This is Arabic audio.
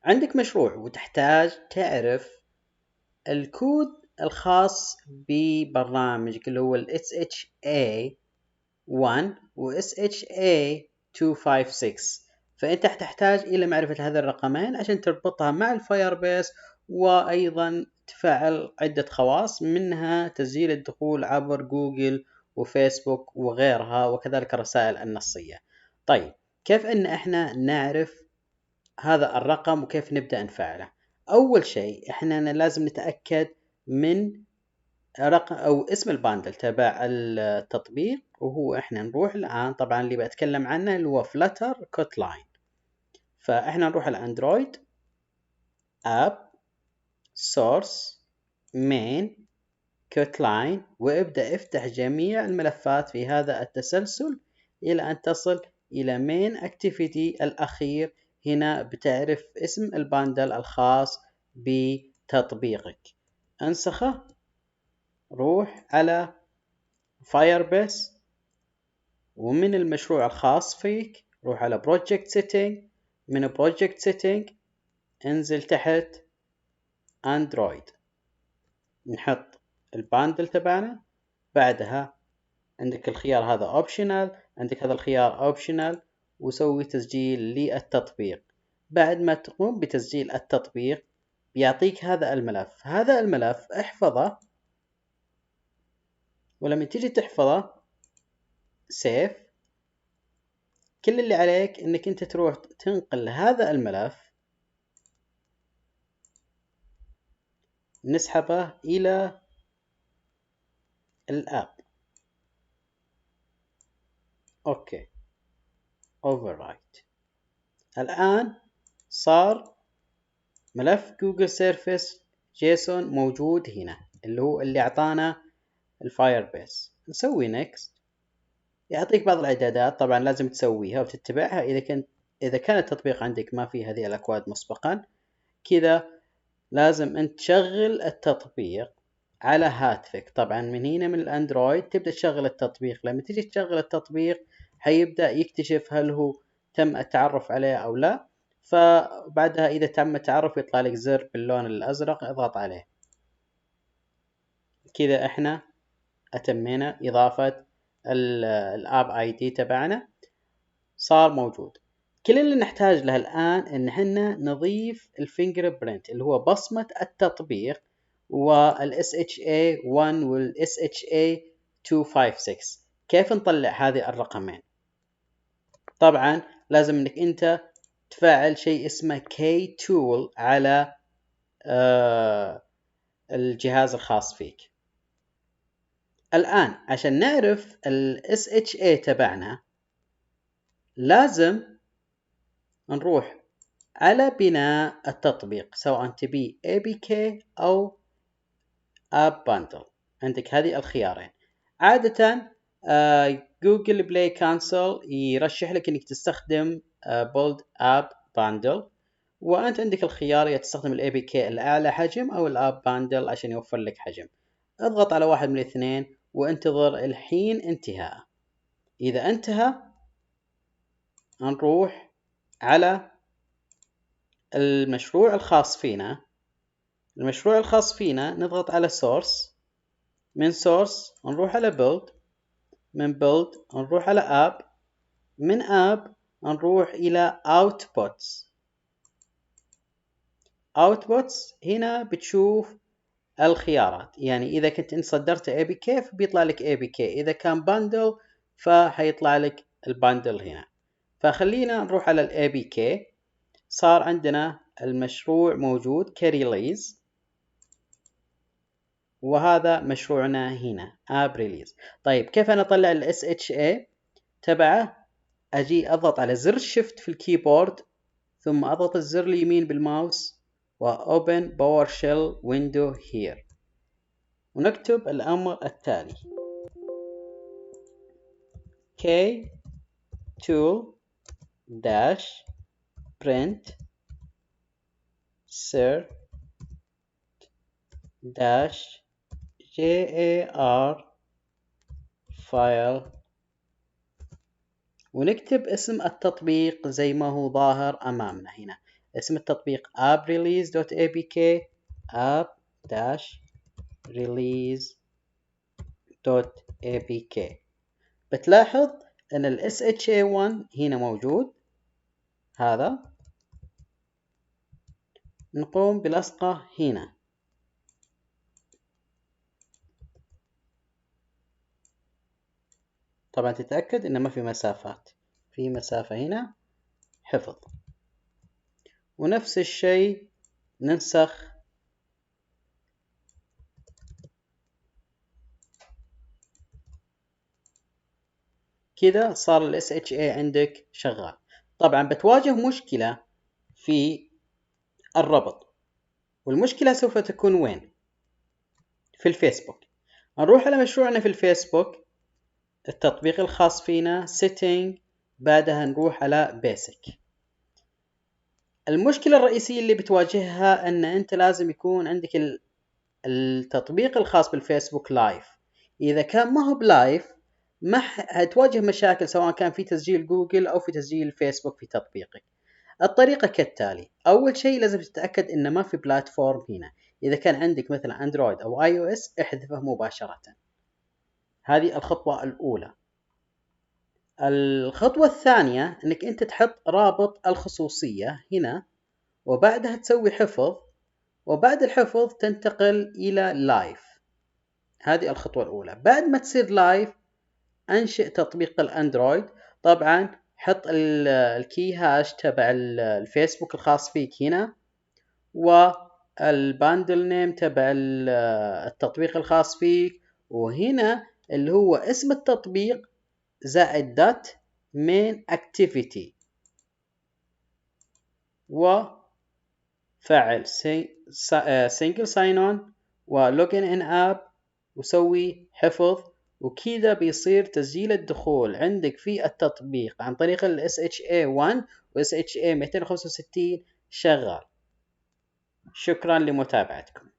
عندك مشروع وتحتاج تعرف الكود الخاص ببرنامجك اللي هو ال SHA-1 و SHA-256. فأنت تحتاج إلى معرفة هذه الرقمين عشان تربطها مع الفاير بيس، وأيضا تفعل عدة خواص منها تسجيل الدخول عبر جوجل وفيسبوك وغيرها، وكذلك الرسائل النصية. طيب، كيف أن احنا نعرف هذا الرقم وكيف نبدأ نفعله؟ أول شيء احنا لازم نتأكد من رقم أو اسم الباندل تبع التطبيق، وهو احنا نروح الآن طبعا اللي بتكلم عنه اللي هو فلتر كوتلاين. فاحنا نروح الأندرويد اب سورس مين كوتلاين، وابدأ افتح جميع الملفات في هذا التسلسل إلى أن تصل إلى مين اكتيفيتي الأخير. هنا بتعرف اسم الباندل الخاص بتطبيقك، انسخه، روح على فايربيس، ومن المشروع الخاص فيك روح على بروجكت سيتنج، من بروجكت سيتنج انزل تحت اندرويد، نحط الباندل تبعنا. بعدها عندك الخيار هذا اوبشنال، عندك هذا الخيار اوبشنال، وسوي تسجيل للتطبيق. بعد ما تقوم بتسجيل التطبيق بيعطيك هذا الملف احفظه، ولما تيجي تحفظه سيف. كل اللي عليك انك انت تروح تنقل هذا الملف، نسحبه الى الاب. اوكي، overwrite. الان صار ملف جوجل سيرفيس جيسون موجود هنا، اللي هو اللي اعطانا الفاير بيس. نسوي نيكست، يعطيك بعض الاعدادات طبعا لازم تسويها وتتبعها اذا كان التطبيق عندك ما في هذه الاكواد مسبقا. كذا لازم انت تشغل التطبيق على هاتفك. طبعا من هنا من الاندرويد تبدأ تشغل التطبيق. لما تيجي تشغل التطبيق حيبدأ يكتشف هل هو تم التعرف عليه او لا. فبعدها اذا تم التعرف يطلع لك زر باللون الازرق، اضغط عليه. كذا احنا اتمينا اضافة الاب اي دي تبعنا، صار موجود. كل اللي نحتاج له الآن إن حنا نضيف الفينجر برينت اللي هو بصمة التطبيق، وال SHA-1 وال SHA-256. كيف نطلع هذه الرقمين؟ طبعا لازم إنك أنت تفعل شيء اسمه K-Tool على الجهاز الخاص فيك. الآن عشان نعرف ال SHA تبعنا لازم نروح على بناء التطبيق، سواء تبي APK أو App Bundle. عندك هذه الخيارين. عادة جوجل بلاي كانسل يرشح لك انك تستخدم Build App Bundle، وانت عندك الخيار يا تستخدم ال APK الأعلى حجم أو ال App Bundle عشان يوفر لك حجم. اضغط على واحد من الاثنين وانتظر الحين انتهاء. إذا انتهى نروح على المشروع الخاص فينا. نضغط على source، من source نروح على build، من build نروح على app، من app نروح إلى outputs. هنا بتشوف الخيارات، يعني إذا كنت إن صدرت APK فبيطلع لك APK، إذا كان bundle فهيطلع لك الباندل هنا. فخلينا نروح على APK. صار عندنا المشروع موجود كريليز، وهذا مشروعنا هنا اب ريليز. طيب كيف انا اطلع ال SHA تبعه؟ اجي اضغط على زر شيفت في الكيبورد، ثم اضغط الزر اليمين بالماوس واوبن باور شيل ويندو هير، ونكتب الامر التالي: K tool dash print cert dash jar file، ونكتب اسم التطبيق زي ما هو ظاهر أمامنا هنا. اسم التطبيق app-release.apk app-release.apk. بتلاحظ أن ال SHA1 هنا موجود. هذا نقوم بلصقه هنا. طبعا تتأكد أن ما في مسافات، في مسافة هنا حفظ. ونفس الشيء ننسخ كذا، صار ال SHA عندك شغال. طبعا بتواجه مشكلة في الربط، والمشكلة سوف تكون وين؟ في الفيسبوك. نروح على مشروعنا في الفيسبوك، التطبيق الخاص فينا Setting، بعدها نروح على Basic. المشكلة الرئيسية اللي بتواجهها أن أنت لازم يكون عندك التطبيق الخاص بالفيسبوك لايف. إذا كان ما هو بلايف ما هتواجه مشاكل، سواء كان في تسجيل جوجل أو في تسجيل فيسبوك في تطبيقك. الطريقة كالتالي: أول شيء لازم تتأكد إن ما في بلاتفورم هنا. إذا كان عندك مثلا أندرويد أو iOS احذفه مباشرة. هذه الخطوة الأولى. الخطوة الثانية أنك أنت تحط رابط الخصوصية هنا، وبعدها تسوي حفظ، وبعد الحفظ تنتقل إلى لايف. هذه الخطوة الأولى. بعد ما تصير لايف أنشئ تطبيق الأندرويد. طبعا حط الكي هاش تبع الفيسبوك الخاص فيك هنا، والباندل نيم تبع التطبيق الخاص فيك، وهنا اللي هو اسم التطبيق زائد دات مين اكتيفيتي، وفعل سنجل ساين اون ولوجن ان اب، وسوي حفظ. وكذا بيصير تسجيل الدخول عندك في التطبيق عن طريق ال SHA1 و SHA 265 شغال. شكرا لمتابعتكم.